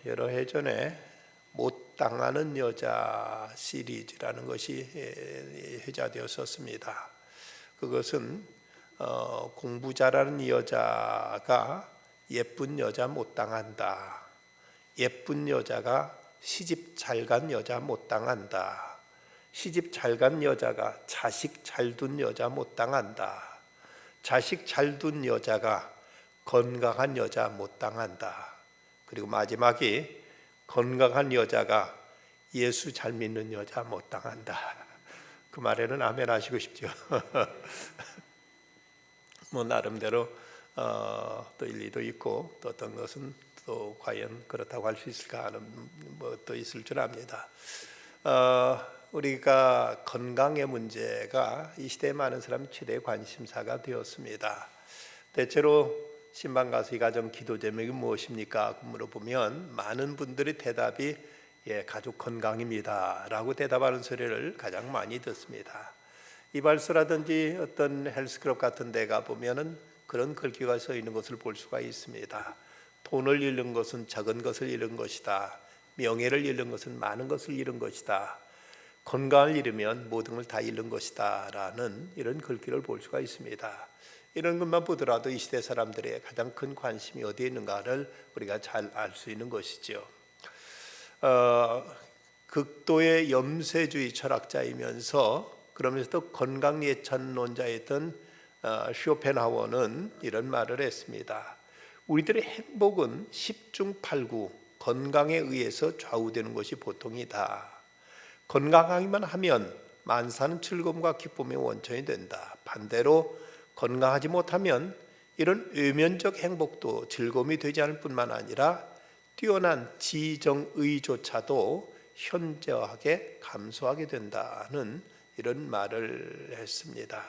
여러 해 전에 못 당하는 여자 시리즈라는 것이 회자되었었습니다. 그것은 공부 잘하는 여자가 예쁜 여자 못 당한다. 예쁜 여자가 시집 잘 간 여자 못 당한다. 시집 잘 간 여자가 자식 잘 둔 여자 못 당한다. 자식 잘 둔 여자가 건강한 여자 못 당한다. 그리고 마지막이 건강한 여자가 예수 잘 믿는 여자 못 당한다. 그 말에는 아멘 하시고 싶죠. 뭐 나름대로 또 일리도 있고 또 어떤 것은 또 과연 그렇다고 할 수 있을까 하는 또 있을 줄 압니다. 우리가 건강의 문제가 이 시대에 많은 사람 최대 관심사가 되었습니다. 대체로 신방 가서 이 가정 기도 제목이 무엇입니까? 물어보면 많은 분들의 대답이 가족 건강입니다 라고 대답하는 소리를 가장 많이 듣습니다. 이발소라든지 어떤 헬스클럽 같은 데 가보면 그런 글귀가 써 있는 것을 볼 수가 있습니다. 돈을 잃는 것은 적은 것을 잃은 것이다. 명예를 잃는 것은 많은 것을 잃은 것이다. 건강을 잃으면 모든 걸 다 잃는 것이다 라는 이런 글귀를 볼 수가 있습니다. 이런 것만 보더라도 이 시대 사람들의 가장 큰 관심이 어디에 있는가를 우리가 잘 알 수 있는 것이죠. 극도의 염세주의 철학자이면서 그러면서도 건강 예찬론자였던 쇼펜하워는 이런 말을 했습니다. 우리들의 행복은 10중 8구 건강에 의해서 좌우되는 것이 보통이다. 건강하기만 하면 만사는 즐거움과 기쁨의 원천이 된다. 반대로 건강하지 못하면 이런 외면적 행복도 즐거움이 되지 않을 뿐만 아니라 뛰어난 지정의조차도 현저하게 감소하게 된다는 이런 말을 했습니다.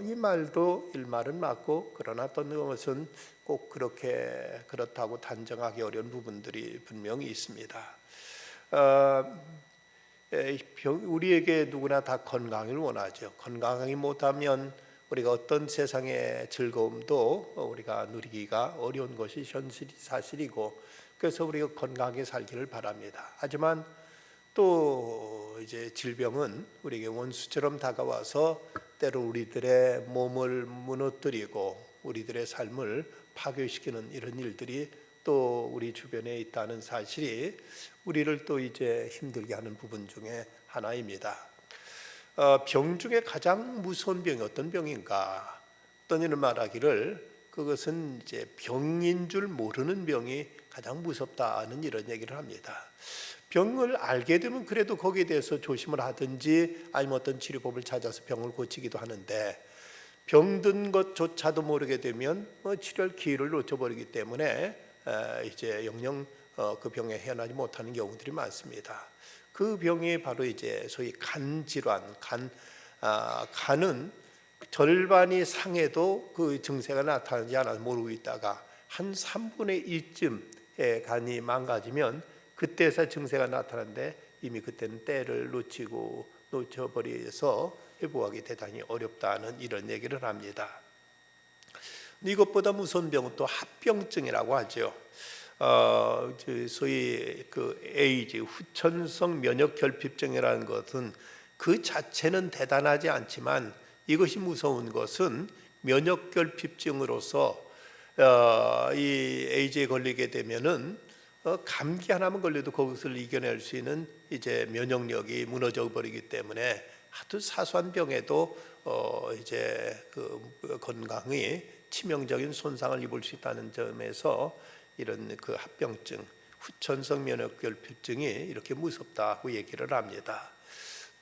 이 말도 일말은 맞고 그러나 어떤 것은 꼭 그렇다고 단정하기 어려운 부분들이 분명히 있습니다. 우리에게 누구나 다 건강을 원하죠. 건강하지 못하면 우리가 어떤 세상의 즐거움도 우리가 누리기가 어려운 것이 사실이고 그래서 우리가 건강하게 살기를 바랍니다. 하지만 또 이제 질병은 우리에게 원수처럼 다가와서 때로 우리들의 몸을 무너뜨리고 우리들의 삶을 파괴시키는 이런 일들이 또 우리 주변에 있다는 사실이 우리를 또 이제 힘들게 하는 부분 중에 하나입니다. 병 중에 가장 무서운 병이 어떤 병인가? 어떤 이는 말하기를 그것은 이제 병인 줄 모르는 병이 가장 무섭다는 이런 얘기를 합니다. 병을 알게 되면 그래도 거기에 대해서 조심을 하든지 아니면 어떤 치료법을 찾아서 병을 고치기도 하는데 병든 것조차도 모르게 되면 치료할 기회를 놓쳐버리기 때문에 이제 영영 그 병에 헤어나지 못하는 경우들이 많습니다. 그 병이 바로 이제 소위 간 질환, 간은 절반이 상해도 그 증세가 나타나지 않아서 모르고 있다가 한 3분의 1쯤에 간이 망가지면 그때서 증세가 나타나는데 이미 그때는 때를 놓쳐버려서 회복하기 대단히 어렵다는 이런 얘기를 합니다. 이것보다 무서운 병은 또 합병증이라고 하죠. 소위 그 에이즈, 후천성 면역결핍증이라는 것은 그 자체는 대단하지 않지만 이것이 무서운 것은 면역결핍증으로서 이 에이즈에 걸리게 되면은 감기 하나만 걸려도 그것을 이겨낼 수 있는 이제 면역력이 무너져 버리기 때문에 아주 사소한 병에도 이제 그 건강이 치명적인 손상을 입을 수 있다는 점에서 이런 그 합병증, 후천성 면역결핍증이 이렇게 무섭다고 얘기를 합니다.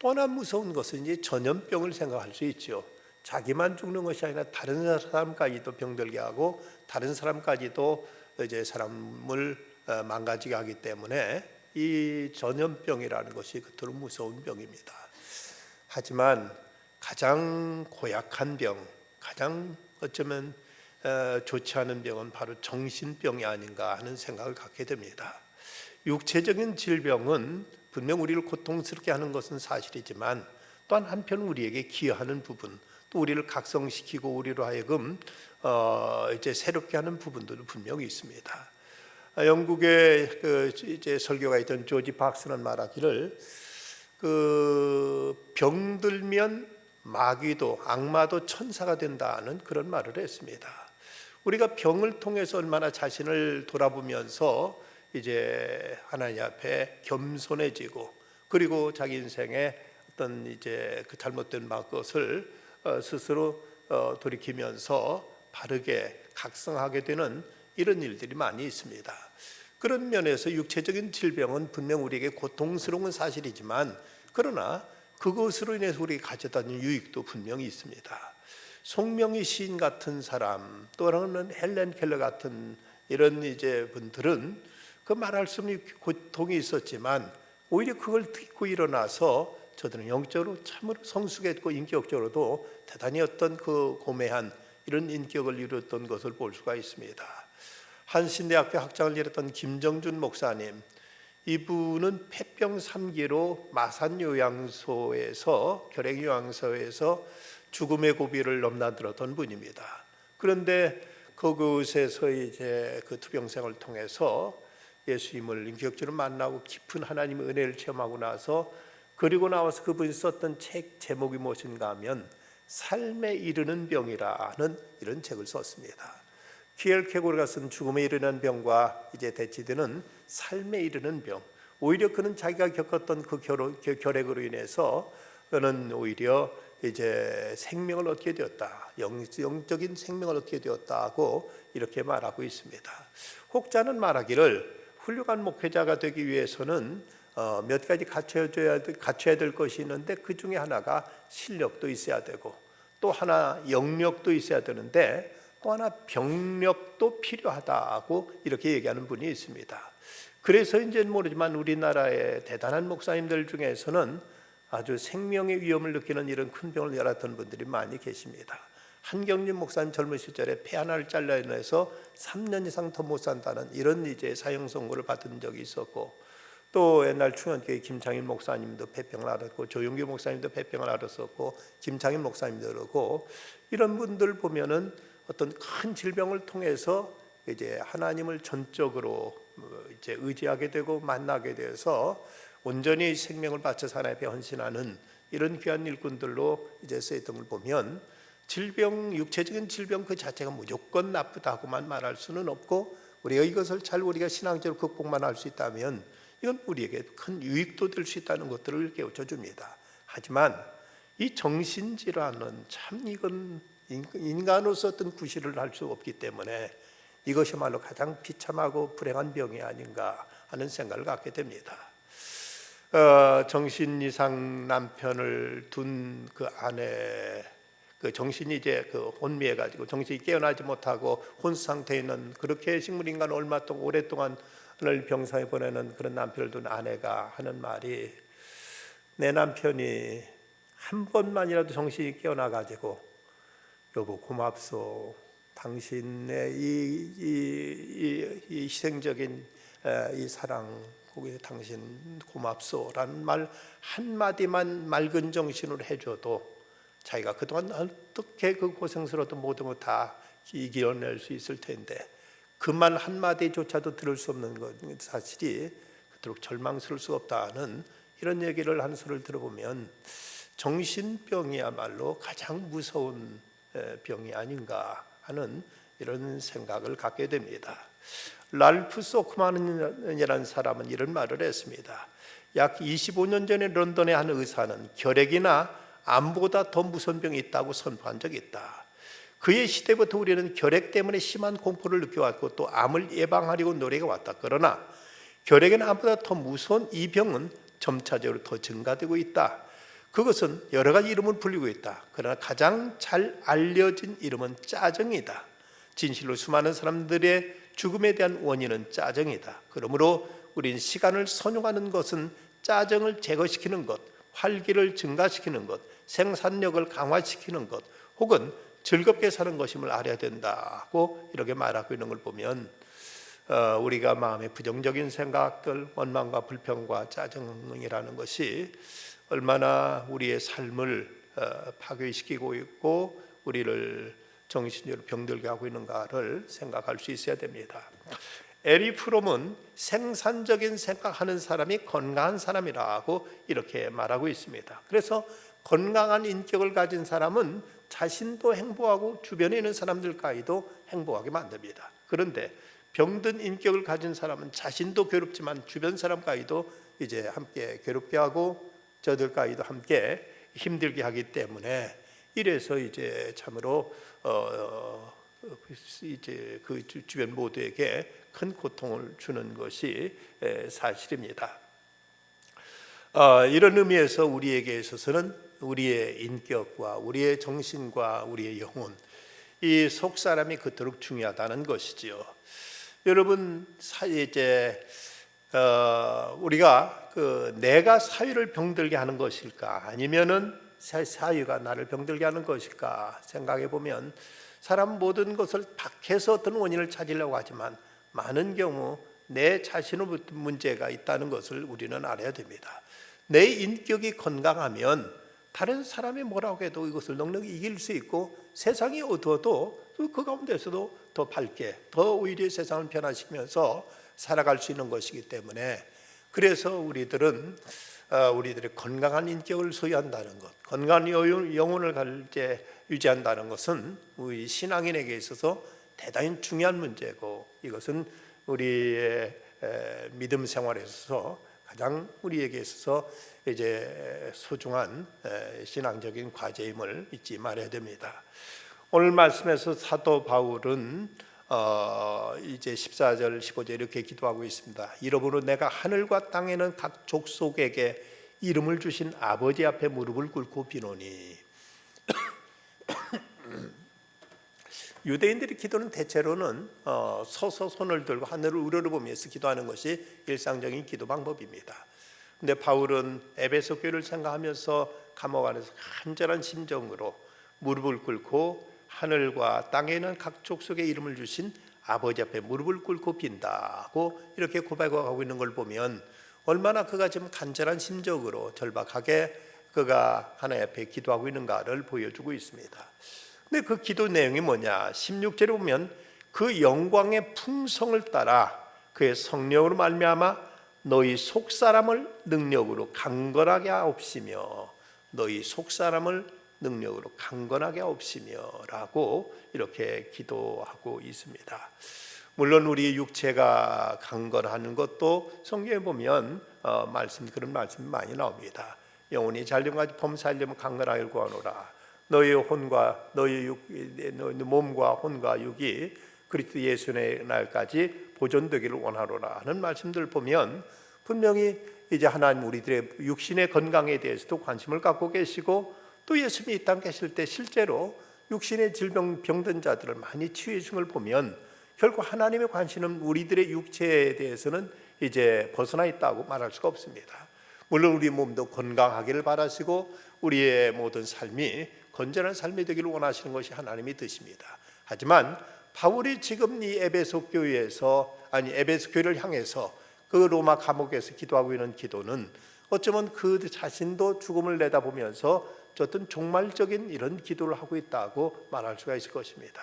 또 하나 무서운 것은 이제 전염병을 생각할 수 있죠. 자기만 죽는 것이 아니라 다른 사람까지도 병들게 하고 다른 사람까지도 이제 사람을 망가지게 하기 때문에 이 전염병이라는 것이 그토록 무서운 병입니다. 하지만 가장 고약한 병, 가장 어쩌면 좋지 않은 병은 바로 정신병이 아닌가 하는 생각을 갖게 됩니다. 육체적인 질병은 분명 우리를 고통스럽게 하는 것은 사실이지만 또한 한편 우리에게 기여하는 부분, 또 우리를 각성시키고 우리로 하여금 이제 새롭게 하는 부분들도 분명히 있습니다. 영국의 그 이제 설교가 있던 조지 박스는 말하기를 그 병들면 마귀도 악마도 천사가 된다는 그런 말을 했습니다. 우리가 병을 통해서 얼마나 자신을 돌아보면서 이제 하나님 앞에 겸손해지고 그리고 자기 인생의 어떤 이제 그 잘못된 것을 스스로 돌이키면서 바르게 각성하게 되는 이런 일들이 많이 있습니다. 그런 면에서 육체적인 질병은 분명 우리에게 고통스러운 사실이지만 그러나 그것으로 인해서 우리가 가져다 준 유익도 분명히 있습니다. 송명희 시인 같은 사람 또는 헬렌 켈러 같은 이런 이제 분들은 그 말할 수 없는 고통이 있었지만 오히려 그걸 듣고 일어나서 저들은 영적으로 참으로 성숙했고 인격적으로도 대단히 어떤 그 고매한 이런 인격을 이뤘던 것을 볼 수가 있습니다. 한신대학교 학장을 지냈던 김정준 목사님, 이분은 폐병 3기로 마산요양소에서 결핵요양소에서 죽음의 고비를 넘나들었던 분입니다. 그런데 그곳에서 이제 그 투병생을 통해서 예수님을 인격적으로 만나고 깊은 하나님의 은혜를 체험하고 나서 그리고 나와서 그분이 썼던 책 제목이 무엇인가 하면 삶에 이르는 병이라는 이런 책을 썼습니다. 키엘케고르가 쓴 죽음에 이르는 병과 이제 대치되는 삶에 이르는 병. 오히려 그는 자기가 겪었던 그 결핵으로 인해서 그는 오히려 이제 생명을 얻게 되었다. 영적인 생명을 얻게 되었다고 이렇게 말하고 있습니다. 혹자는 말하기를 훌륭한 목회자가 되기 위해서는 몇 가지 갖춰야 될 것이 있는데 그 중에 하나가 실력도 있어야 되고 또 하나 영력도 있어야 되는데 또 하나 병력도 필요하다고 이렇게 얘기하는 분이 있습니다. 그래서인지는 모르지만 우리나라의 대단한 목사님들 중에서는 아주 생명의 위험을 느끼는 이런 큰 병을 앓았던 분들이 많이 계십니다. 한경림 목사님 젊은 시절에 폐 하나를 잘라내서 3년 이상 더 못 산다는 이런 이제 사형 선고를 받은 적이 있었고 또 옛날 충현교회 김창인 목사님도 폐병을 앓았고 조용규 목사님도 폐병을 앓았었고 김창인 목사님도 그러고 이런 분들 보면은 어떤 큰 질병을 통해서 이제 하나님을 전적으로 이제 의지하게 되고 만나게 돼서 온전히 생명을 바쳐서 하나님 앞에 헌신하는 이런 귀한 일꾼들로 이제 쓰였던 걸 보면 질병, 육체적인 질병 그 자체가 무조건 나쁘다고만 말할 수는 없고 우리가 이것을 잘 우리가 신앙적으로 극복만 할 수 있다면 이건 우리에게 큰 유익도 될 수 있다는 것들을 깨우쳐 줍니다. 하지만 이 정신질환은 참 이건 인간으로서 어떤 구실을 할 수 없기 때문에 이것이야말로 가장 비참하고 불행한 병이 아닌가 하는 생각을 갖게 됩니다. 정신 이상 남편을 둔 그 아내, 그 정신이 이제 그 혼미해 가지고 정신이 깨어나지 못하고 혼수 상태에 있는 그렇게 식물인간 얼마 동안 오랫동안을 병상에 보내는 그런 남편을 둔 아내가 하는 말이 내 남편이 한 번만이라도 정신이 깨어나 가지고 여보 고맙소. 당신의 이 희생적인 이 사랑, 거기에 당신 고맙소라는 말 한마디만 맑은 정신으로 해줘도 자기가 그동안 어떻게 그 고생스러웠던 모든 것 다 이겨낼 수 있을 텐데 그 말 한마디조차도 들을 수 없는 것 사실이 그토록 절망스러울 수 없다는 이런 얘기를 하는 소리를 들어보면 정신병이야말로 가장 무서운 병이 아닌가 하는 이런 생각을 갖게 됩니다. 랄프 소크만이라는 사람은 이런 말을 했습니다. 약 25년 전에 런던의 한 의사는 결핵이나 암보다 더 무서운 병이 있다고 선포한 적이 있다. 그의 시대부터 우리는 결핵 때문에 심한 공포를 느껴왔고 또 암을 예방하려고 노력해 왔다. 그러나 결핵이나 암보다 더 무서운 이 병은 점차적으로 더 증가되고 있다. 그것은 여러 가지 이름을 불리고 있다. 그러나 가장 잘 알려진 이름은 짜증이다. 진실로 수많은 사람들의 죽음에 대한 원인은 짜증이다. 그러므로 우리는 시간을 선용하는 것은 짜증을 제거시키는 것, 활기를 증가시키는 것, 생산력을 강화시키는 것, 혹은 즐겁게 사는 것임을 알아야 된다고 이렇게 말하고 있는 걸 보면 우리가 마음의 부정적인 생각들, 원망과 불평과 짜증이라는 것이 얼마나 우리의 삶을 파괴시키고 있고 우리를 정신적으로 병들게 하고 있는가를 생각할 수 있어야 됩니다. 에리 프롬은 생산적인 생각하는 사람이 건강한 사람이라고 이렇게 말하고 있습니다. 그래서 건강한 인격을 가진 사람은 자신도 행복하고 주변에 있는 사람들까지도 행복하게 만듭니다. 그런데 병든 인격을 가진 사람은 자신도 괴롭지만 주변 사람까지도 이제 함께 괴롭게 하고 저들까지도 함께 힘들게 하기 때문에, 이래서 이제 참으로 이제 그 주변 모두에게 큰 고통을 주는 것이 사실입니다. 이런 의미에서 우리에게 있어서는 우리의 인격과 우리의 정신과 우리의 영혼, 이 속사람이 그토록 중요하다는 것이지요. 여러분, 이제 우리가 내가 사유를 병들게 하는 것일까, 아니면은 사유가 나를 병들게 하는 것일까 생각해 보면, 사람 모든 것을 밖에서 어떤 원인을 찾으려고 하지만 많은 경우 내 자신으로부터 문제가 있다는 것을 우리는 알아야 됩니다. 내 인격이 건강하면 다른 사람이 뭐라고 해도 이것을 넉넉히 이길 수 있고, 세상이 어두워도 그 가운데서도 더 밝게, 더 오히려 세상을 변화시키면서 살아갈 수 있는 것이기 때문에, 그래서 우리들은 우리들의 건강한 인격을 소유한다는 것, 건강한 영혼을 유지한다는 것은 우리 신앙인에게 있어서 대단히 중요한 문제고, 이것은 우리의 믿음 생활에 있어서 가장 우리에게 있어서 이제 소중한 신앙적인 과제임을 잊지 말아야 됩니다. 오늘 말씀에서 사도 바울은 이제 14절 15절 이렇게 기도하고 있습니다. 이러므로 내가 하늘과 땅에는 각 족속에게 이름을 주신 아버지 앞에 무릎을 꿇고 비노니. 유대인들의 기도는 대체로는 서서 손을 들고 하늘을 우러러보면서 기도하는 것이 일상적인 기도 방법입니다. 근데 바울은 에베소 교회를 생각하면서 감옥 안에서 간절한 심정으로 무릎을 꿇고 하늘과 땅에 있는 각 족속의 이름을 주신 아버지 앞에 무릎을 꿇고 빈다고 이렇게 고백하고 있는 걸 보면, 얼마나 그가 지금 간절한 심정으로 절박하게 그가 하나님 앞에 기도하고 있는가를 보여주고 있습니다. 근데 그 기도 내용이 뭐냐? 16절에 보면 그 영광의 풍성을 따라 그의 성령으로 말미암아 너희 속사람을 능력으로 강건하게 하옵시며, 너희 속사람을 능력으로 강건하게 하옵시며 라고 이렇게 기도하고 있습니다. 물론 우리 육체가 강건하는 것도 성경에 보면 그런 말씀이 많이 나옵니다. 영혼이 잘됨까지 범사하려면 강건하게 구하노라. 너희 몸과 혼과 육이 그리스도 예수의 날까지 보존되기를 원하노라 하는 말씀들 보면, 분명히 이제 하나님 우리들의 육신의 건강에 대해서도 관심을 갖고 계시고, 또 예수님이 이 땅에 계실 때 실제로 육신의 질병 병든 자들을 많이 치유해 준 걸 보면, 결국 하나님의 관심은 우리들의 육체에 대해서는 이제 벗어나 있다고 말할 수가 없습니다. 물론 우리 몸도 건강하기를 바라시고 우리의 모든 삶이 건전한 삶이 되기를 원하시는 것이 하나님의 뜻입니다. 하지만 바울이 지금 이 에베소 교회를 향해서 그 로마 감옥에서 기도하고 있는 기도는 어쩌면 그 자신도 죽음을 내다보면서 어떤 종말적인 이런 기도를 하고 있다고 말할 수가 있을 것입니다.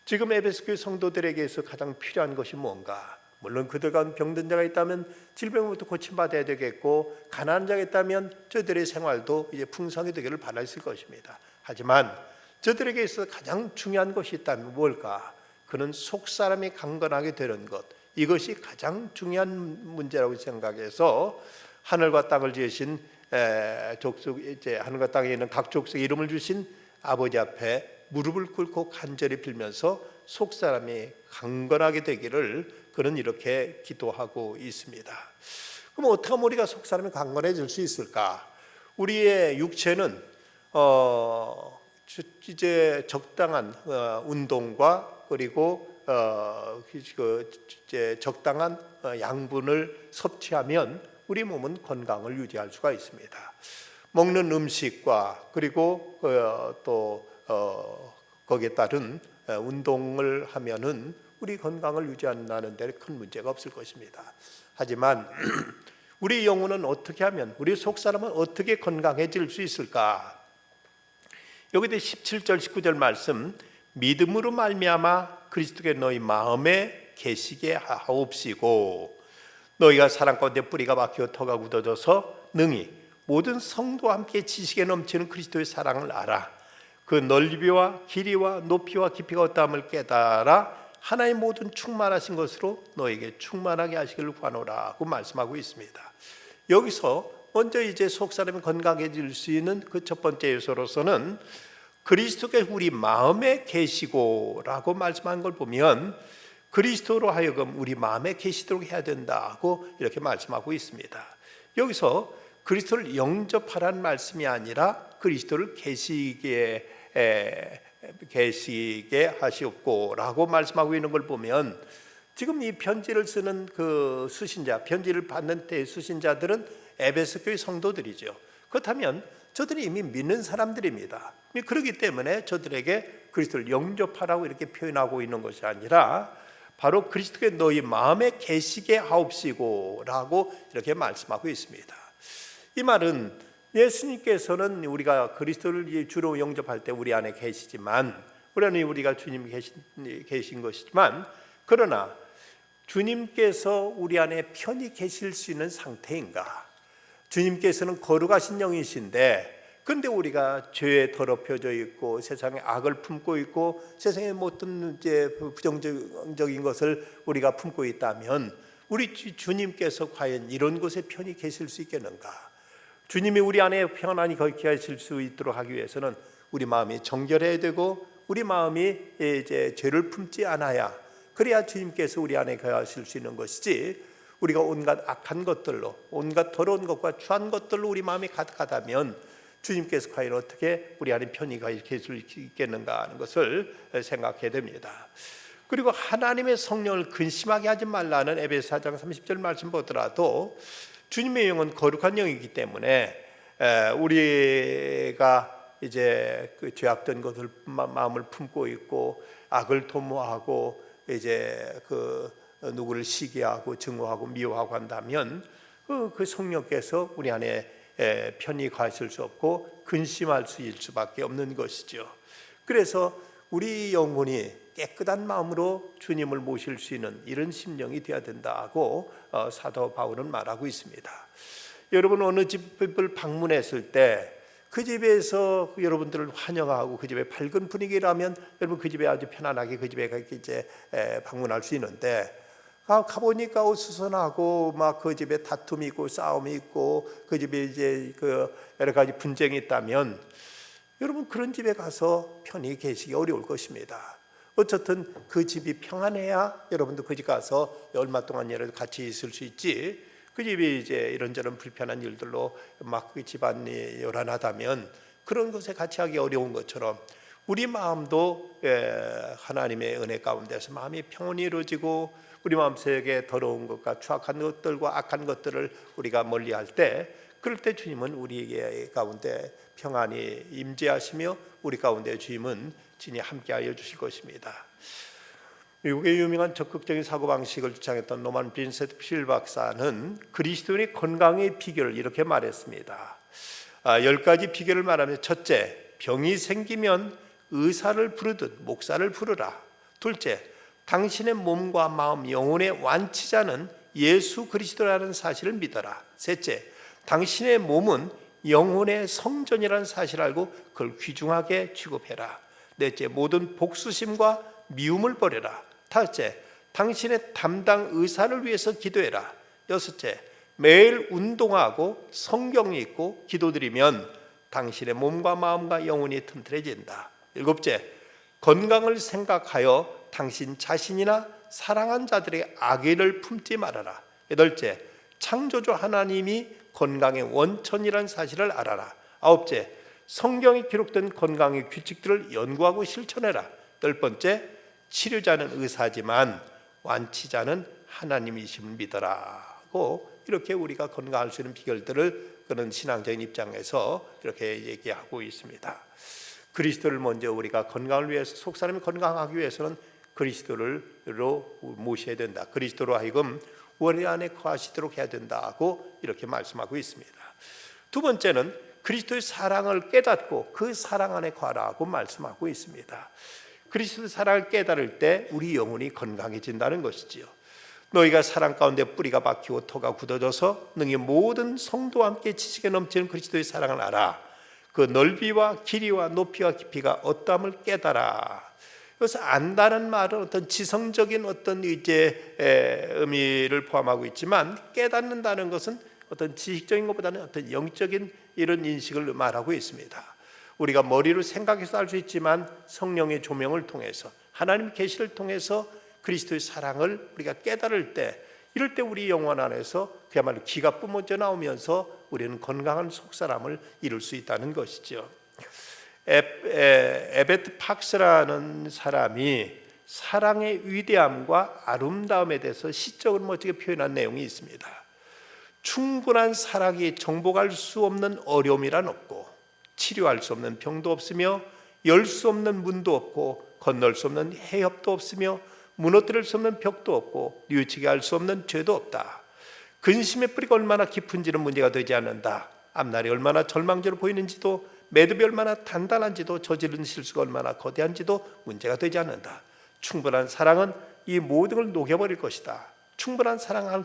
지금 에베소 교회 성도들에게서 가장 필요한 것이 뭔가? 물론 그들 가운데 병든 자가 있다면 질병부터 고침받아야 되겠고, 가난한 자가 있다면 저들의 생활도 이제 풍성히 되기를 바랐을 것입니다. 하지만 저들에게 있어서 가장 중요한 것이 있다면 뭘까? 그는 속사람이 강건하게 되는 것, 이것이 가장 중요한 문제라고 생각해서 하늘과 땅을 지으신 하늘과 땅에 있는 각 족속의 이름을 주신 아버지 앞에 무릎을 꿇고 간절히 빌면서 속사람이 강건하게 되기를 그는 이렇게 기도하고 있습니다. 그럼 어떻게 하면 우리가 속사람이 강건해질 수 있을까? 우리의 육체는 이제 적당한 운동과 그리고 이제 적당한 양분을 섭취하면 우리 몸은 건강을 유지할 수가 있습니다. 먹는 음식과 그리고 또 거기에 따른 운동을 하면은 우리 건강을 유지한다는 데 큰 문제가 없을 것입니다. 하지만 우리 영혼은 어떻게 하면, 우리 속사람은 어떻게 건강해질 수 있을까? 여기에 17절 19절 말씀, 믿음으로 말미암아 그리스도께 너희 마음에 계시게 하옵시고 너희가 사랑 가운데 뿌리가 박혀 터가 굳어져서 능히 모든 성도와 함께 지식에 넘치는 그리스도의 사랑을 알아 그 넓이와 길이와 높이와 깊이가 어떠함을 깨달아 하나의 모든 충만하신 것으로 너에게 충만하게 하시기를 구하노라고 말씀하고 있습니다. 여기서 먼저 이제 속사람이 건강해질 수 있는 그 첫 번째 요소로서는 그리스도께 우리 마음에 계시고라고 말씀한 걸 보면 그리스도로 하여금 우리 마음에 계시도록 해야 된다고 이렇게 말씀하고 있습니다. 여기서 그리스도를 영접하라는 말씀이 아니라 그리스도를 계시게 하시옵고라고 말씀하고 있는 걸 보면 지금 이 편지를 쓰는 그 수신자, 편지를 받는 때 수신자들은 에베소 교회 성도들이죠. 그렇다면 저들이 이미 믿는 사람들입니다. 그렇기 때문에 저들에게 그리스도를 영접하라고 이렇게 표현하고 있는 것이 아니라 바로 그리스도께 너희 마음에 계시게 하옵시고라고 이렇게 말씀하고 있습니다. 이 말은 예수님께서는 우리가 그리스도를 주로 영접할 때 우리 안에 계시지만 우리가 주님 계신 것이지만 그러나 주님께서 우리 안에 편히 계실 수 있는 상태인가? 주님께서는 거룩하신 영이신데 근데 우리가 죄에 더럽혀져 있고 세상에 악을 품고 있고 세상의 모든 부정적인 것을 우리가 품고 있다면 우리 주님께서 과연 이런 곳에 편히 계실 수 있겠는가? 주님이 우리 안에 평안히 거하실 수 있도록 하기 위해서는 우리 마음이 정결해야 되고 우리 마음이 이제 죄를 품지 않아야 그래야 주님께서 우리 안에 거하실 수 있는 것이지 우리가 온갖 악한 것들로 온갖 더러운 것과 추한 것들로 우리 마음이 가득하다면 주님께서 과연 어떻게 우리 안에 편히 계실 수 있겠는가 하는 것을 생각해야 됩니다. 그리고 하나님의 성령을 근심하게 하지 말라는 에베소 4장 30절 말씀 보더라도 주님의 영은 거룩한 영이기 때문에 우리가 이제 그 죄악된 것을 마음을 품고 있고 악을 도모하고 이제 그 누구를 시기하고 증오하고 미워하고 한다면 그 성령께서 우리 안에 편히 가실 수 없고 근심할 수밖에 없는 것이죠. 그래서 우리 영혼이 깨끗한 마음으로 주님을 모실 수 있는 이런 심령이 되어야 된다고 사도 바울은 말하고 있습니다. 여러분 어느 집을 방문했을 때 그 집에서 여러분들을 환영하고 그 집의 밝은 분위기라면 여러분 그 집에 아주 편안하게 그 집에 이제 방문할 수 있는데 가보니까 어수선하고 막 그 집에 다툼이 있고 싸움이 있고 그 집에 이제 그 여러 가지 분쟁이 있다면 여러분 그런 집에 가서 편히 계시기 어려울 것입니다. 어쨌든 그 집이 평안해야 여러분도 그 집 가서 얼마 동안이라도 같이 있을 수 있지. 그 집이 이제 이런저런 불편한 일들로 막 그 집안이 요란하다면 그런 곳에 같이 하기 어려운 것처럼 우리 마음도 하나님의 은혜 가운데서 마음이 평온히 이루어지고 우리 마음속에 더러운 것과 추악한 것들과 악한 것들을 우리가 멀리할 때 그럴 때 주님은 우리 가운데 평안히 임재하시며 우리 가운데 주님은 진히 함께하여 주실 것입니다. 미국의 유명한 적극적인 사고방식을 주창했던 노만 빈센트 필 박사는 그리스도인의 건강의 비결을 이렇게 말했습니다. 10가지 비결을 말하면 첫째, 병이 생기면 의사를 부르듯 목사를 부르라. 둘째, 당신의 몸과 마음, 영혼의 완치자는 예수 그리스도라는 사실을 믿어라. 셋째, 당신의 몸은 영혼의 성전이라는 사실을 알고 그걸 귀중하게 취급해라. 넷째, 모든 복수심과 미움을 버려라. 다섯째, 당신의 담당 의사를 위해서 기도해라. 여섯째, 매일 운동하고 성경 읽고 기도드리면 당신의 몸과 마음과 영혼이 튼튼해진다. 일곱째, 건강을 생각하여 당신 자신이나 사랑한 자들의 악의를 품지 말아라. 여덟째, 창조주 하나님이 건강의 원천이라는 사실을 알아라. 아홉째, 성경에 기록된 건강의 규칙들을 연구하고 실천해라. 열 번째, 치료자는 의사지만 완치자는 하나님이심을 믿어라고 이렇게 우리가 건강할 수 있는 비결들을 그런 신앙적인 입장에서 이렇게 얘기하고 있습니다. 그리스도를 먼저 우리가 건강을 위해서 속사람이 건강하기 위해서는 그리스도로 모셔야 된다. 그리스도로 하여금 우리 안에 거하시도록 해야 된다고 이렇게 말씀하고 있습니다. 두 번째는 그리스도의 사랑을 깨닫고 그 사랑 안에 거하라고 말씀하고 있습니다. 그리스도의 사랑을 깨달을 때 우리 영혼이 건강해진다는 것이지요. 너희가 사랑 가운데 뿌리가 박히고 토가 굳어져서 능히 모든 성도와 함께 지식에 넘치는 그리스도의 사랑을 알아. 그 넓이와 길이와 높이와 깊이가 어떠함을 깨달아. 그래서 안다는 말은 어떤 지성적인 어떤 의미를 포함하고 있지만, 깨닫는다는 것은 어떤 지식적인 것보다는 어떤 영적인 이런 인식을 말하고 있습니다. 우리가 머리로 생각해서 알 수 있지만 성령의 조명을 통해서, 하나님의 계시를 통해서 그리스도의 사랑을 우리가 깨달을 때, 이럴 때 우리 영혼 안에서 그야말로 기가 뿜어져 나오면서 우리는 건강한 속사람을 이룰 수 있다는 것이죠. 에베트 박스라는 사람이 사랑의 위대함과 아름다움에 대해서 시적으로 멋지게 표현한 내용이 있습니다. 충분한 사랑이 정복할 수 없는 어려움이란 없고, 치료할 수 없는 병도 없으며, 열 수 없는 문도 없고, 건널 수 없는 해협도 없으며, 무너뜨릴 수 없는 벽도 없고, 뉘우치게 할 수 없는 죄도 없다. 근심의 뿌리가 얼마나 깊은지는 문제가 되지 않는다. 앞날이 얼마나 절망적으로 보이는지도, 매듭이 얼마나 단단한지도, 저지른 실수가 얼마나 거대한지도 문제가 되지 않는다. 충분한 사랑은 이 모든 걸 녹여버릴 것이다. 충분한 사랑을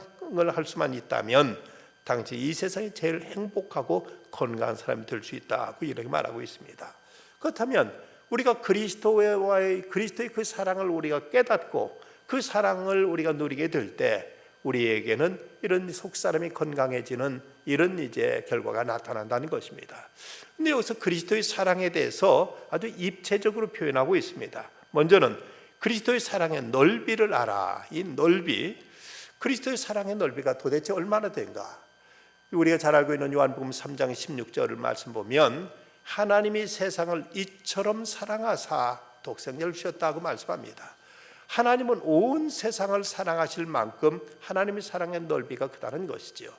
할 수만 있다면 당시 이 세상에 제일 행복하고 건강한 사람이 될 수 있다고 이렇게 말하고 있습니다. 그렇다면 우리가 그리스도의 그 사랑을 우리가 깨닫고 그 사랑을 우리가 누리게 될 때 우리에게는 이런 속사람이 건강해지는 이런 이제 결과가 나타난다는 것입니다. 근데 여기서 그리스도의 사랑에 대해서 아주 입체적으로 표현하고 있습니다. 먼저는 그리스도의 사랑의 넓이를 알아. 이 넓이, 그리스도의 사랑의 넓이가 도대체 얼마나 된가? 우리가 잘 알고 있는 요한복음 3장 16절을 말씀 보면, 하나님이 세상을 이처럼 사랑하사 독생자를 주셨다고 말씀합니다. 하나님은 온 세상을 사랑하실 만큼 하나님의 사랑의 넓이가 크다는 것이지요.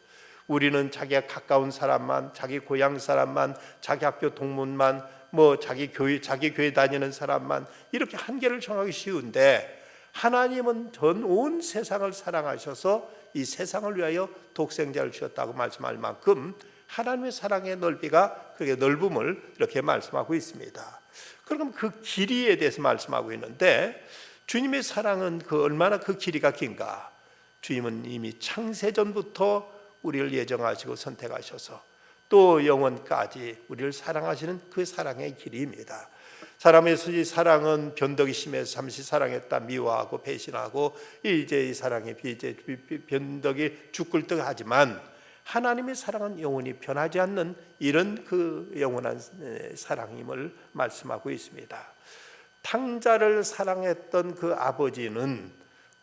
우리는 자기가 가까운 사람만, 자기 고향 사람만, 자기 학교 동문만, 자기 교회 다니는 사람만 이렇게 한계를 정하기 쉬운데, 하나님은 전 온 세상을 사랑하셔서 이 세상을 위하여 독생자를 주셨다고 말씀할 만큼 하나님의 사랑의 넓이가, 그게 넓음을 이렇게 말씀하고 있습니다. 그럼 그 길이에 대해서 말씀하고 있는데, 주님의 사랑은 얼마나 그 길이가 긴가? 주님은 이미 창세전부터 우리를 예정하시고 선택하셔서 또 영원까지 우리를 사랑하시는 그 사랑의 길이입니다. 사람의 사랑은 변덕이 심해서 잠시 사랑했다 미워하고 배신하고 이제 이 사랑의 변덕이 죽글떡하지만, 하나님의 사랑은 영원히 변하지 않는 이런 그 영원한 사랑임을 말씀하고 있습니다. 탕자를 사랑했던 그 아버지는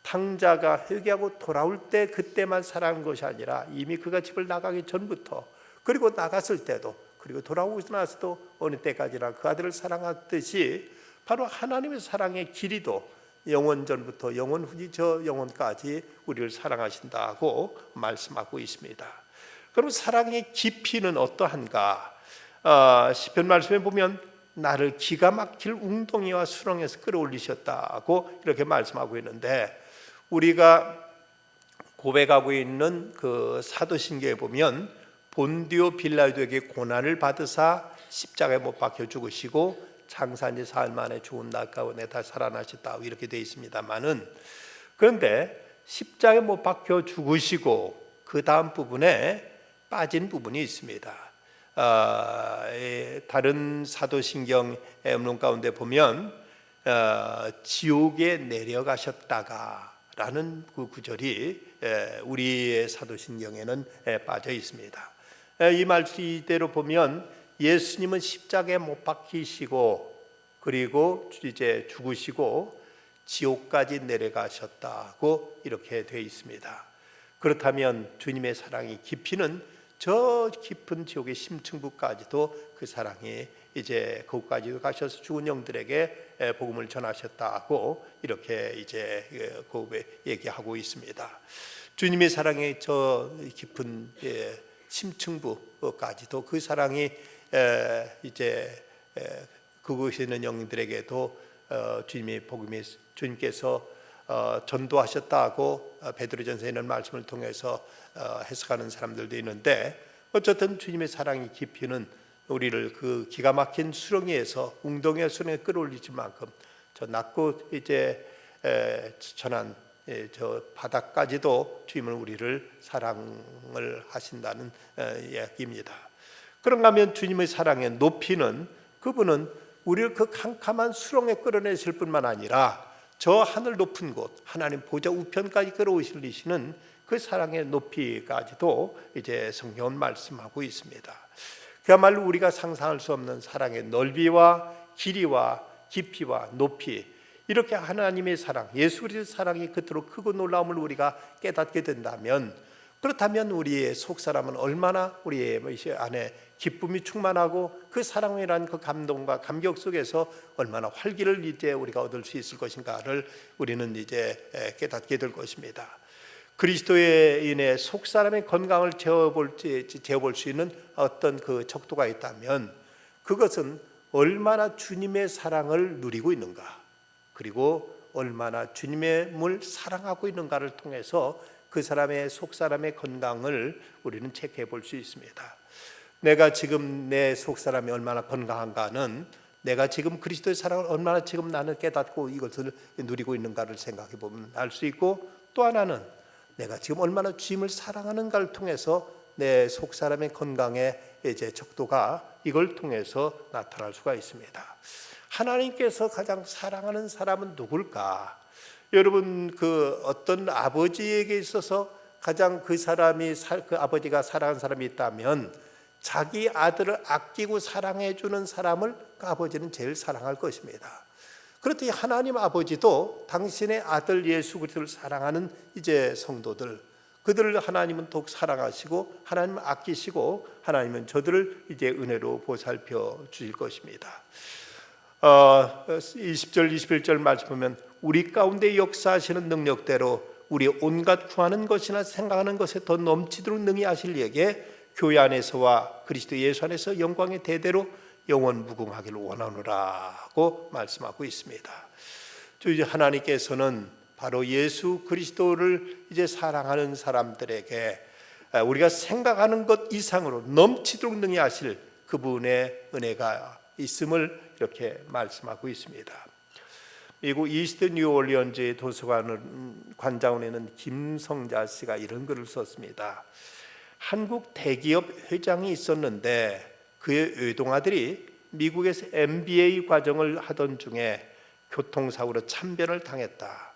탕자가 회개하고 돌아올 때 그때만 사랑한 것이 아니라 이미 그가 집을 나가기 전부터, 그리고 나갔을 때도, 그리고 돌아오고 나서도 어느 때까지나 그 아들을 사랑했듯이 바로 하나님의 사랑의 길이도 영원 전부터 영원 후지 저 영원까지 우리를 사랑하신다고 말씀하고 있습니다. 그럼 사랑의 깊이는 어떠한가? 시편 말씀에 보면 나를 기가 막힐 웅덩이와 수렁에서 끌어올리셨다고 이렇게 말씀하고 있는데, 우리가 고백하고 있는 그 사도신경에 보면 본디오 빌라도에게 고난을 받으사 십자가에 못 박혀 죽으시고 장사한 지 사흘 만에 죽은 날 가운데 다 살아나셨다고 이렇게 되어 있습니다만은, 그런데 십자가에 못 박혀 죽으시고 그 다음 부분에 빠진 부분이 있습니다. 다른 사도신경 음론 가운데 보면 지옥에 내려가셨다가 라는 그 구절이 우리의 사도신경에는 빠져 있습니다. 이 말씀대로 보면 예수님은 십자가에 못 박히시고 그리고 이제 죽으시고 지옥까지 내려가셨다고 이렇게 되어 있습니다. 그렇다면 주님의 사랑의 깊이는 저 깊은 지옥의 심층부까지도 그 사랑이 이제 거기까지도 가셔서 죽은 영들에게 복음을 전하셨다고 이렇게 이제 고백에 얘기하고 있습니다. 주님의 사랑의 저 깊은 심층부까지도 그 사랑이 이제 그곳에 있는 영들에게도 주님의 복음이 주님께서 전도하셨다고 베드로전서에 있는 말씀을 통해서 해석하는 사람들도 있는데, 어쨌든 주님의 사랑의 깊이는 우리를 그 기가 막힌 수렁에서 웅덩이의 수렁에 끌어올리지 만큼 저 낮고 이제 천한 저 바닥까지도 주님은 우리를 사랑을 하신다는 이야기입니다. 그런가 하면 주님의 사랑의 높이는 그분은 우리를 그 캄캄한 수렁에 끌어내실 뿐만 아니라 저 하늘 높은 곳 하나님 보좌 우편까지 끌어오시는 그 사랑의 높이까지도 이제 성경은 말씀하고 있습니다. 그야말로 우리가 상상할 수 없는 사랑의 넓이와 길이와 깊이와 높이, 이렇게 하나님의 사랑, 예수 그리스도의 사랑이 그토록 크고 놀라움을 우리가 깨닫게 된다면, 그렇다면 우리의 속사람은 얼마나 우리의 안에 기쁨이 충만하고 그 사랑이란 그 감동과 감격 속에서 얼마나 활기를 이제 우리가 얻을 수 있을 것인가를 우리는 이제 깨닫게 될 것입니다. 그리스도에 인해 속사람의 건강을 재어볼 수 있는 어떤 그 척도가 있다면 그것은 얼마나 주님의 사랑을 누리고 있는가, 그리고 얼마나 주님을 사랑하고 있는가를 통해서 그 사람의 속사람의 건강을 우리는 체크해 볼 수 있습니다. 내가 지금 내 속사람이 얼마나 건강한가는 내가 지금 그리스도의 사랑을 얼마나 지금 나는 깨닫고 이것을 누리고 있는가를 생각해 보면 알 수 있고, 또 하나는 내가 지금 얼마나 주님을 사랑하는가를 통해서 내 속사람의 건강의 이제 척도가 이걸 통해서 나타날 수가 있습니다. 하나님께서 가장 사랑하는 사람은 누굴까? 여러분, 그 어떤 아버지에게 있어서 가장 그 사람이 그 아버지가 사랑하는 사람이 있다면 자기 아들을 아끼고 사랑해 주는 사람을 그 아버지는 제일 사랑할 것입니다. 그렇듯이 하나님 아버지도 당신의 아들 예수 그리스도를 사랑하는 이제 성도들, 그들을 하나님은 더욱 사랑하시고 하나님은 아끼시고 하나님은 저들을 이제 은혜로 보살펴 주실 것입니다. 20절 21절 말씀 보면 우리 가운데 역사하시는 능력대로 우리 온갖 구하는 것이나 생각하는 것에 더 넘치도록 능히 하실 이에게 교회 안에서와 그리스도 예수 안에서 영광의 대대로 영원 무궁하기를 원하노라고 말씀하고 있습니다. 이제 하나님께서는 바로 예수 그리스도를 이제 사랑하는 사람들에게 우리가 생각하는 것 이상으로 넘치도록 능히 하실 그분의 은혜가 있음을 이렇게 말씀하고 있습니다. 미국 이스트 뉴올리언즈의 도서관 관장원에는 김성자 씨가 이런 글을 썼습니다. 한국 대기업 회장이 있었는데 그의 외동아들이 미국에서 MBA 과정을 하던 중에 교통사고로 참변을 당했다.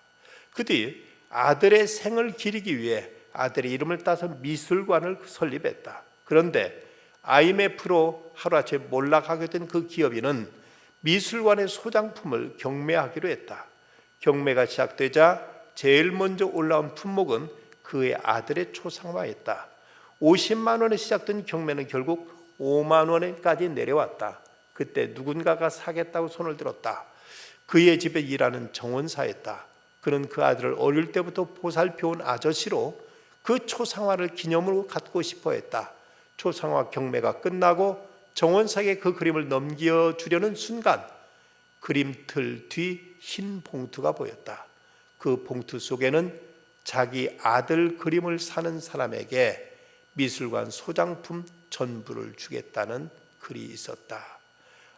그 뒤 아들의 생을 기리기 위해 아들의 이름을 따서 미술관을 설립했다. 그런데 IMF로 하루아침에 몰락하게 된 그 기업인은 미술관의 소장품을 경매하기로 했다. 경매가 시작되자 제일 먼저 올라온 품목은 그의 아들의 초상화였다. 50만 원에 시작된 경매는 결국 5만 원까지 내려왔다. 그때 누군가가 사겠다고 손을 들었다. 그의 집에 일하는 정원사였다. 그는 그 아들을 어릴 때부터 보살펴온 아저씨로 그 초상화를 기념으로 갖고 싶어 했다. 초상화 경매가 끝나고 정원사에게 그 그림을 넘겨주려는 순간 그림틀 뒤 흰 봉투가 보였다. 그 봉투 속에는 자기 아들 그림을 사는 사람에게 미술관 소장품 전부를 주겠다는 글이 있었다.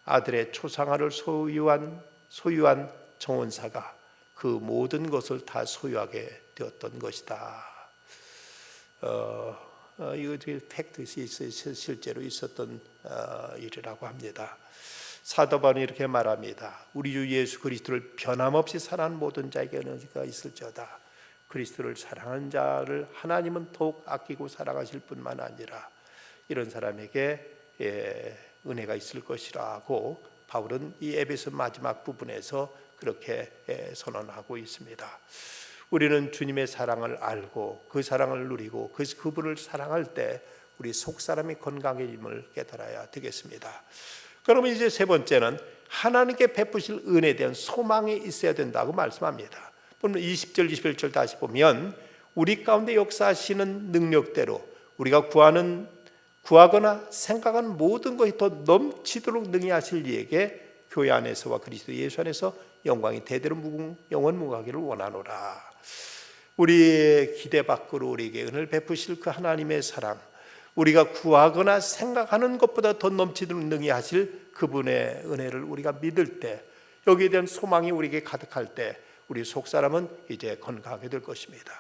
아들의 초상화를 소유한 정원사가 그 모든 것을 다 소유하게 되었던 것이다. 이거 팩트시 실제로 있었던 일이라고 합니다. 사도 바울은 이렇게 말합니다. 우리 주 예수 그리스도를 변함없이 사랑하는 모든 자에게 은혜가 있을지어다. 그리스도를 사랑하는 자를 하나님은 더욱 아끼고 사랑하실 뿐만 아니라 이런 사람에게 은혜가 있을 것이라고 바울은 이 에베소 마지막 부분에서 그렇게 선언하고 있습니다. 우리는 주님의 사랑을 알고 그 사랑을 누리고 그분을 사랑할 때 우리 속사람이 건강해짐을 깨달아야 되겠습니다. 그러면 이제 세 번째는 하나님께 베푸실 은혜에 대한 소망이 있어야 된다고 말씀합니다. 20절 21절 다시 보면 우리 가운데 역사하시는 능력대로 우리가 구하거나 생각하는 모든 것이 더 넘치도록 능히 하실 이에게 교회 안에서와 그리스도 예수 안에서 영광이 대대로 영원 무궁하기를 원하노라. 우리의 기대 밖으로 우리에게 은혜를 베푸실 그 하나님의 사랑, 우리가 구하거나 생각하는 것보다 더 넘치도록 능히 하실 그분의 은혜를 우리가 믿을 때 여기에 대한 소망이 우리에게 가득할 때 우리 속사람은 이제 건강하게 될 것입니다.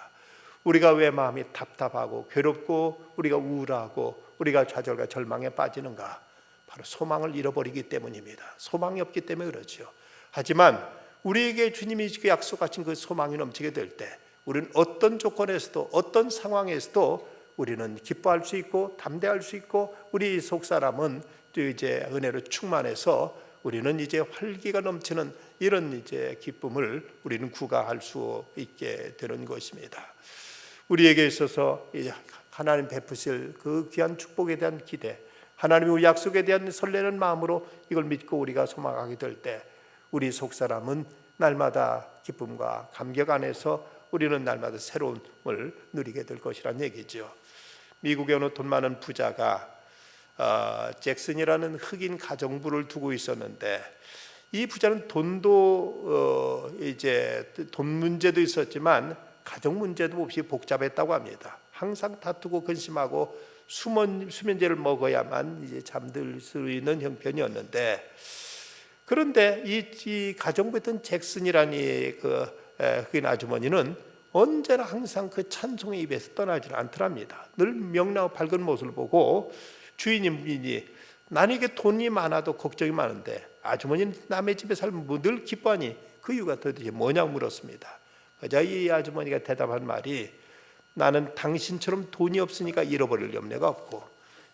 우리가 왜 마음이 답답하고 괴롭고 우리가 우울하고 우리가 좌절과 절망에 빠지는가? 바로 소망을 잃어버리기 때문입니다. 소망이 없기 때문에 그렇죠. 하지만 우리에게 주님이 약속하신 그 소망이 넘치게 될 때 우리는 어떤 조건에서도 어떤 상황에서도 우리는 기뻐할 수 있고 담대할 수 있고 우리 속사람은 이제 은혜로 충만해서 우리는 이제 활기가 넘치는 이런 이제 기쁨을 우리는 구가할 수 있게 되는 것입니다. 우리에게 있어서 하나님 베푸실 그 귀한 축복에 대한 기대, 하나님의 약속에 대한 설레는 마음으로 이걸 믿고 우리가 소망하게 될 때 우리 속사람은 날마다 기쁨과 감격 안에서 우리는 날마다 새로움을 누리게 될 것이란 얘기죠. 미국의 어느 돈 많은 부자가 잭슨이라는 흑인 가정부를 두고 있었는데 이 부자는 돈도 이제 돈 문제도 있었지만 가정 문제도 없이 복잡했다고 합니다. 항상 다투고 근심하고 수면제를 먹어야만 이제 잠들 수 있는 형편이었는데, 그런데 이 가정부에 있던 잭슨이라니 그 흑인 아주머니는 언제나 항상 그 찬송의 입에서 떠나지 않더랍니다. 늘 명랑하고 밝은 모습을 보고 주인이 나는 이게 돈이 많아도 걱정이 많은데 아주머니는 남의 집에 살면 늘 기뻐하니 그 이유가 도대체 뭐냐고 물었습니다. 그러자 이 아주머니가 대답한 말이 나는 당신처럼 돈이 없으니까 잃어버릴 염려가 없고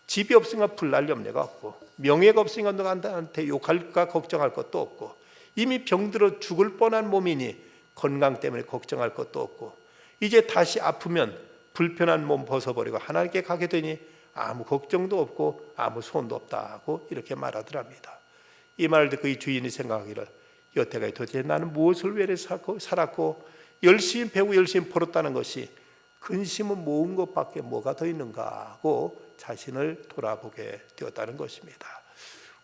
집이 없으니까 불날 염려가 없고 명예가 없으니까 너한테 욕할까 걱정할 것도 없고 이미 병들어 죽을 뻔한 몸이니 건강 때문에 걱정할 것도 없고 이제 다시 아프면 불편한 몸 벗어버리고 하나님께 가게 되니 아무 걱정도 없고 아무 소원도 없다고 이렇게 말하더랍니다. 이 말을 듣고 이 주인이 생각하기를 여태까지 도대체 나는 무엇을 위해 살았고 열심히 배우고 열심히 벌었다는 것이 근심은 모은 것밖에 뭐가 더 있는가 하고 자신을 돌아보게 되었다는 것입니다.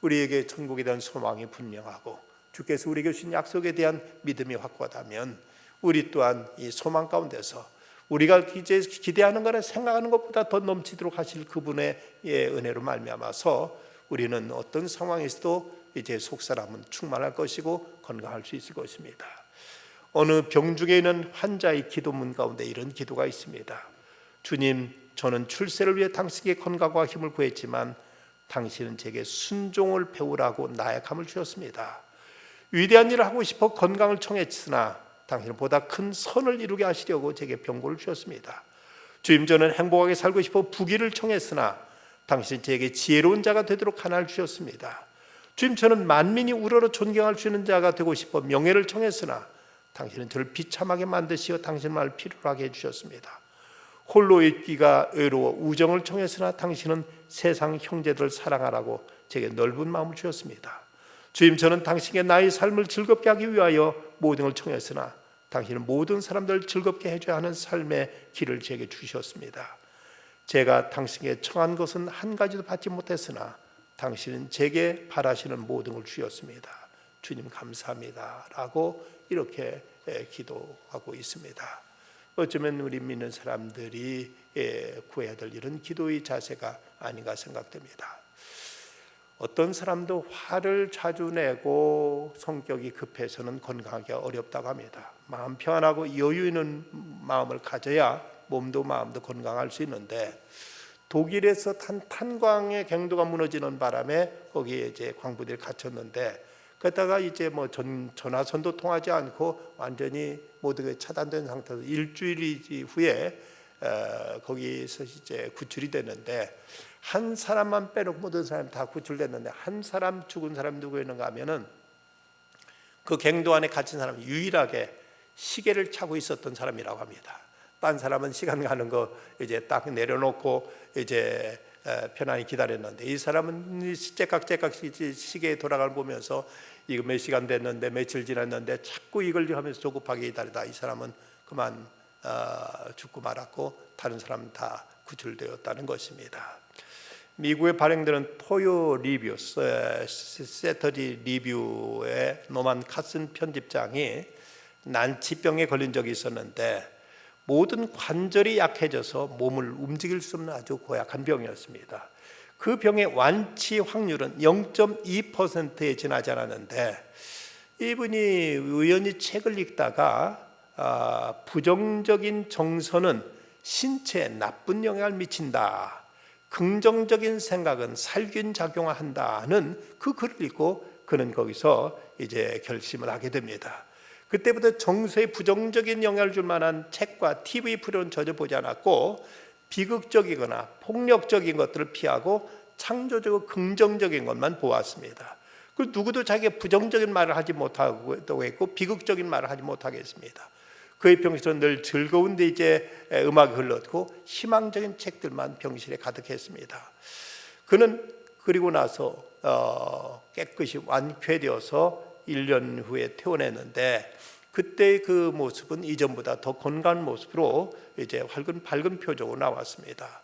우리에게 천국에 대한 소망이 분명하고 주께서 우리에게 주신 약속에 대한 믿음이 확고하다면 우리 또한 이 소망 가운데서 우리가 이제 기대하는 거나 생각하는 것보다 더 넘치도록 하실 그분의 은혜로 말미암아서 우리는 어떤 상황에서도 이제 속사람은 충만할 것이고 건강할 수 있을 것입니다. 어느 병중에 있는 환자의 기도문 가운데 이런 기도가 있습니다. 주님, 저는 출세를 위해 당신에게 건강과 힘을 구했지만 당신은 제게 순종을 배우라고 나약함을 주셨습니다. 위대한 일을 하고 싶어 건강을 청했으나 당신은 보다 큰 선을 이루게 하시려고 제게 병고를 주셨습니다. 주님, 저는 행복하게 살고 싶어 부귀를 청했으나 당신은 제게 지혜로운 자가 되도록 하나를 주셨습니다. 주님, 저는 만민이 우러러 존경할 수 있는 자가 되고 싶어 명예를 청했으나 당신은 저를 비참하게 만드시어 당신만을 필요로 하게 해주셨습니다. 홀로 있기가 외로워 우정을 청했으나 당신은 세상 형제들을 사랑하라고 제게 넓은 마음을 주셨습니다. 주님, 저는 당신께 나의 삶을 즐겁게 하기 위하여 모든 걸 청했으나 당신은 모든 사람들을 즐겁게 해줘야 하는 삶의 길을 제게 주셨습니다. 제가 당신께 청한 것은 한 가지도 받지 못했으나 당신은 제게 바라시는 모든 걸 주셨습니다. 주님 감사합니다 라고 이렇게 기도하고 있습니다. 어쩌면 우리 믿는 사람들이 구해야 될 이런 기도의 자세가 아닌가 생각됩니다. 어떤 사람도 화를 자주 내고 성격이 급해서는 건강하기 어렵다고 합니다. 마음 평안하고 여유 있는 마음을 가져야 몸도 마음도 건강할 수 있는데 독일에서 탄광의 경도가 무너지는 바람에 거기에 이제 광부들이 갇혔는데 그러다가 이제 뭐 전화선도 통하지 않고 완전히 모두가 차단된 상태에서 일주일 후에 거기서 이제 구출이 됐는데 한 사람만 빼놓고 모든 사람이 다 구출됐는데 한 사람 죽은 사람이 누구였는가 하면은 그 갱도 안에 갇힌 사람이 유일하게 시계를 차고 있었던 사람이라고 합니다. 딴 사람은 시간 가는 거 이제 딱 내려놓고 이제 편안히 기다렸는데 이 사람은 째깍째깍 시계에 돌아가는 보면서 이거 몇 시간 됐는데 며칠 지났는데 자꾸 이걸 하면서 조급하게 기다리다 이 사람은 그만 죽고 말았고 다른 사람은 다 구출되었다는 것입니다. 미국에 발행되는 토요 리뷰, 세터디 리뷰의 노만 카슨 편집장이 난치병에 걸린 적이 있었는데 모든 관절이 약해져서 몸을 움직일 수 없는 아주 고약한 병이었습니다. 그 병의 완치 확률은 0.2%에 지나지 않았는데 이분이 우연히 책을 읽다가 부정적인 정서는 신체에 나쁜 영향을 미친다, 긍정적인 생각은 살균 작용한다는 그 글을 읽고 그는 거기서 이제 결심을 하게 됩니다. 그때부터 정서에 부정적인 영향을 줄 만한 책과 TV 프로는 전혀 보지 않았고, 비극적이거나 폭력적인 것들을 피하고 창조적이고 긍정적인 것만 보았습니다. 그 누구도 자기가 부정적인 말을 하지 못하고 했고 비극적인 말을 하지 못하겠습니다. 그의 병실은 늘 즐거운데 이제 음악이 흘렀고 희망적인 책들만 병실에 가득했습니다. 그는 그리고 나서 깨끗이 완쾌되어서 1년 후에 퇴원했는데, 그때의 그 모습은 이전보다 더 건강한 모습으로 이제 밝은 표정으로 나왔습니다.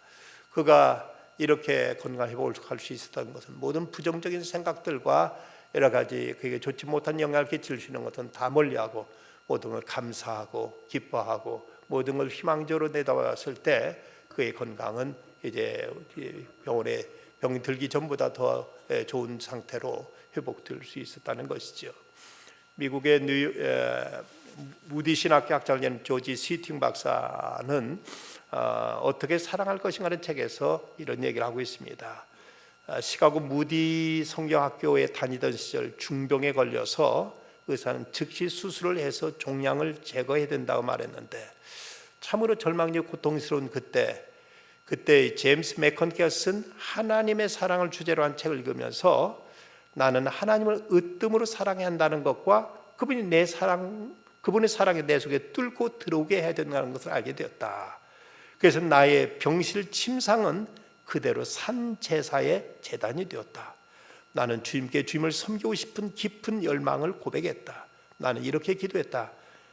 그가 이렇게 건강 회복할 수 있었던 것은 모든 부정적인 생각들과 여러 가지 그에게 좋지 못한 영향을 끼칠 수 있는 것은 다 멀리하고 모든 걸 감사하고 기뻐하고 모든 걸 희망적으로 내다봤을 때 그의 건강은 이제 병원에 병이 들기 전보다 더 좋은 상태로 회복될 수 있었다는 것이죠. 미국의 무디 신학교 학자인 조지 스위팅 박사는 어떻게 사랑할 것인가라는 책에서 이런 얘기를 하고 있습니다. 시카고 무디 성경학교에 다니던 시절 중병에 걸려서 의사는 즉시 수술을 해서 종양을 제거해야 된다고 말했는데, 참으로 절망적 고통스러운 그때 제임스 맥컨키가 쓴 하나님의 사랑을 주제로 한 책을 읽으면서 나는 하나님을 으뜸으로 사랑해야 한다는 것과 그분의 사랑이 내 속에 뚫고 들어오게 해야 된다는 것을 알게 되었다. 그래서 나의 병실 침상은 그대로 산 제사의 제단이 되었다. 나는 주님을 섬기고 싶은 깊은 열망을 고백했다. 나는 이렇게 기도했다.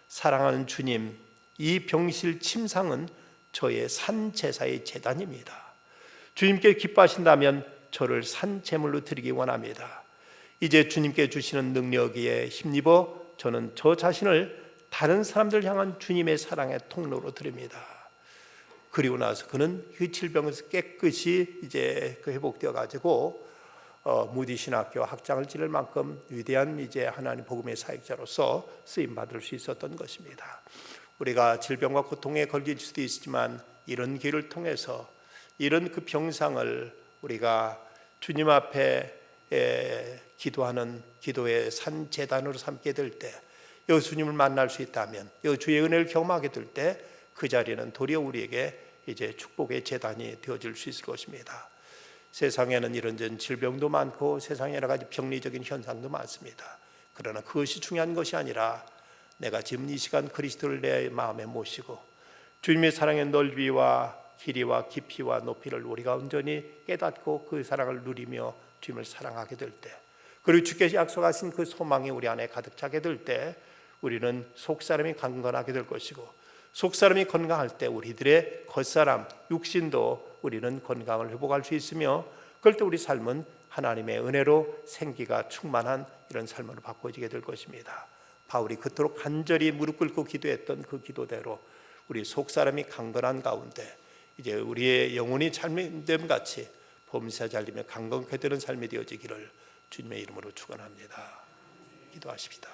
사랑하는 주님, 이 병실 침상은 저의 산 제사의 제단입니다. 주님께 기뻐하신다면 저를 산 제물로 드리기 원합니다. 이제 주님께 주시는 능력에 힘입어 저는 저 자신을 다른 사람들 향한 주님의 사랑의 통로로 드립니다. 그리고 나서 그는 그 질병에서 깨끗이 이제 회복되어 가지고 무디 신학교 학장을 지낼 만큼 위대한 이제 하나님 복음의 사역자로서 쓰임 받을 수 있었던 것입니다. 우리가 질병과 고통에 걸릴 수도 있지만 이런 길을 통해서 이런 그 병상을 우리가 주님 앞에 기도하는 기도의 산 제단으로 삼게 될 때, 여기 주님을 만날 수 있다면, 여기 주의 은혜를 경험하게 될 때 그 자리는 도리어 우리에게 이제 축복의 제단이 되어질 수 있을 것입니다. 세상에는 이런저런 질병도 많고 세상에 여러 가지 병리적인 현상도 많습니다. 그러나 그것이 중요한 것이 아니라 내가 지금 이 시간 그리스도를 내 마음에 모시고 주님의 사랑의 넓이와 길이와 깊이와 높이를 우리가 온전히 깨닫고 그 사랑을 누리며 주님을 사랑하게 될 때, 그리고 주께서 약속하신 그 소망이 우리 안에 가득 차게 될 때 우리는 속사람이 강건하게 될 것이고, 속사람이 건강할 때 우리들의 겉사람 육신도 우리는 건강을 회복할 수 있으며, 그럴 때 우리 삶은 하나님의 은혜로 생기가 충만한 이런 삶으로 바꿔지게 될 것입니다. 바울이 그토록 간절히 무릎 꿇고 기도했던 그 기도대로 우리 속사람이 강건한 가운데 이제 우리의 영혼이 잘됨 같이 범사 잘되며 강건케 되는 삶이 되어지기를 주님의 이름으로 축원합니다. 기도하십시다.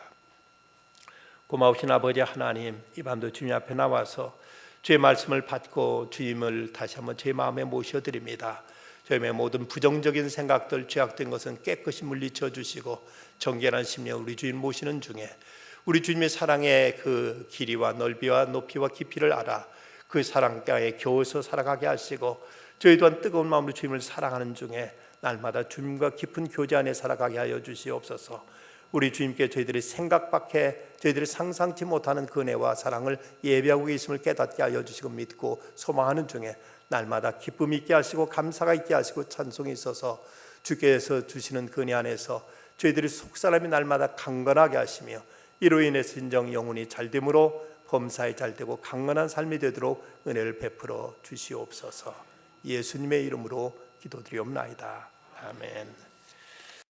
고마우신 아버지 하나님, 이 밤도 주님 앞에 나와서 주의 말씀을 받고 주님을 다시 한번 제 마음에 모셔드립니다. 저희의 모든 부정적인 생각들, 죄악된 것은 깨끗이 물리쳐 주시고 정결한 심령 우리 주님 모시는 중에 우리 주님의 사랑의 그 길이와 넓이와 높이와 깊이를 알아 그 사랑가에 겨워서 살아가게 하시고, 저희 또한 뜨거운 마음으로 주님을 사랑하는 중에 날마다 주님과 깊은 교제 안에 살아가게 하여 주시옵소서. 우리 주님께 저희들이 생각 밖에 저희들이 상상치 못하는 그 은혜와 사랑을 예배하고 계심을 깨닫게 하여 주시고 믿고 소망하는 중에 날마다 기쁨이 있게 하시고 감사가 있게 하시고 찬송이 있어서 주께서 주시는 그 은혜 안에서 저희들이 속사람이 날마다 강건하게 하시며, 이로 인해서 인정 영혼이 잘됨으로 범사에 잘되고 강건한 삶이 되도록 은혜를 베풀어 주시옵소서. 예수님의 이름으로 기도드리옵나이다. 아멘.